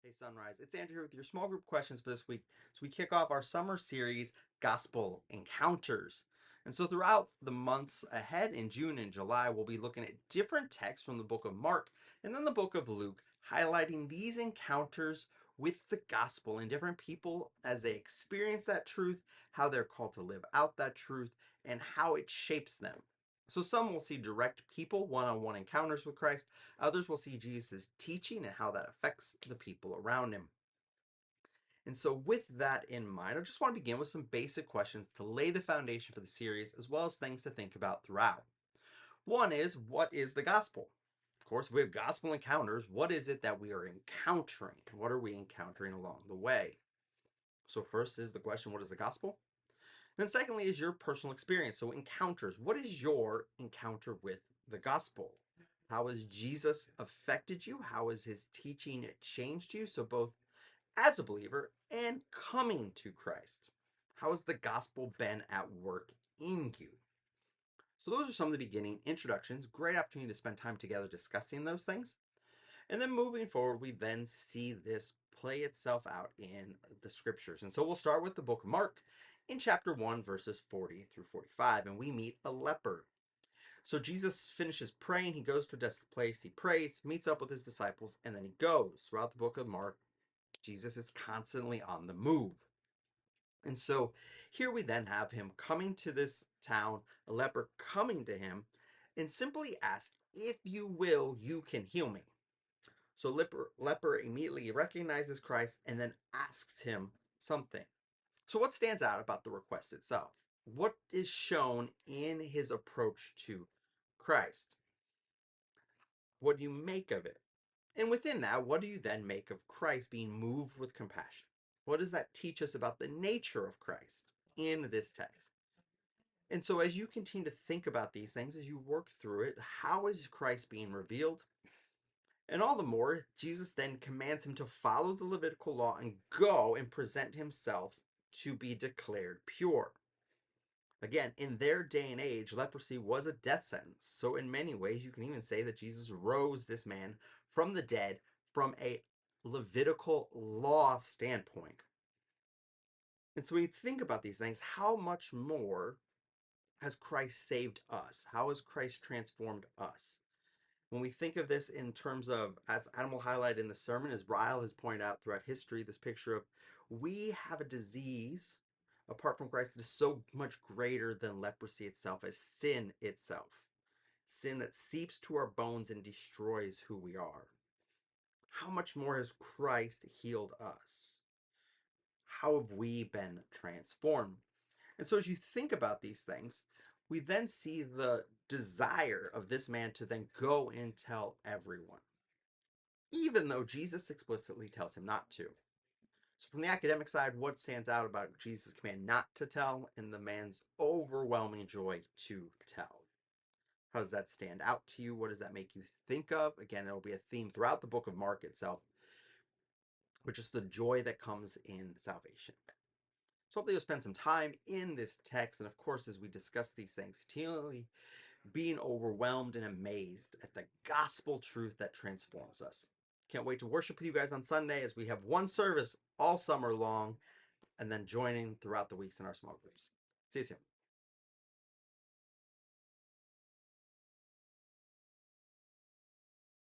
Hey Sunrise, it's Andrew here with your small group questions for this week. So we kick off our summer series, Gospel Encounters. And so throughout the months ahead in June and July, we'll be looking at different texts from the book of Mark and then the book of Luke, highlighting these encounters with the gospel and different people as they experience that truth, how they're called to live out that truth, and how it shapes them. So some will see direct people one-on-one encounters with Christ. Others will see Jesus' teaching and how that affects the people around him. And so, with that in mind, I just want to begin with some basic questions to lay the foundation for the series, as well as things to think about throughout. One is, what is the gospel? Of course, we have gospel encounters. What is it that we are encountering? What are we encountering along the way? So, first is the question, what is the gospel? And then, secondly, is your personal experience. So, encounters. What is your encounter with the gospel? How has Jesus affected you? How has his teaching changed you? So, both as a believer and coming to Christ. How has the gospel been at work in you? So, those are some of the beginning introductions. Great opportunity to spend time together discussing those things. And then moving forward, we then see this play itself out in the scriptures. And so, we'll start with the book of Mark in chapter 1, verses 40 through 45, and we meet a leper. So Jesus finishes praying. He goes to a desolate place. He prays, meets up with his disciples, and then he goes. Throughout the book of Mark, Jesus is constantly on the move. And so here we then have him coming to this town, a leper coming to him, and simply asks, "If you will, you can heal me." So leper immediately recognizes Christ and then asks him something. So what stands out about the request itself? What is shown in his approach to Christ? What do you make of it? And within that, what do you then make of Christ being moved with compassion? What does that teach us about the nature of Christ in this text? And so, as you continue to think about these things, as you work through it, how is Christ being revealed? And all the more, Jesus then commands him to follow the Levitical law and go and present himself to be declared pure. Again, in their day and age, leprosy was a death sentence. So, in many ways, you can even say that Jesus rose this man from the dead from a Levitical law standpoint. And so, when you think about these things, how much more has Christ saved us? How has Christ transformed us? When we think of this in terms of, as Animal highlighted in the sermon, as Ryle has pointed out throughout history, this picture of we have a disease apart from Christ that is so much greater than leprosy itself, as sin itself. Sin that seeps to our bones and destroys who we are. How much more has Christ healed us? How have we been transformed? And so, as you think about these things, we then see the desire of this man to then go and tell everyone, even though Jesus explicitly tells him not to. So, from the academic side, what stands out about Jesus' command not to tell and the man's overwhelming joy to tell? How does that stand out to you? What does that make you think of? Again, it'll be a theme throughout the book of Mark itself, but just the joy that comes in salvation. So hopefully you'll spend some time in this text, and of course, as we discuss these things, continually being overwhelmed and amazed at the gospel truth that transforms us. Can't wait to worship with you guys on Sunday as we have one service all summer long, and then joining throughout the weeks in our small groups. See you soon.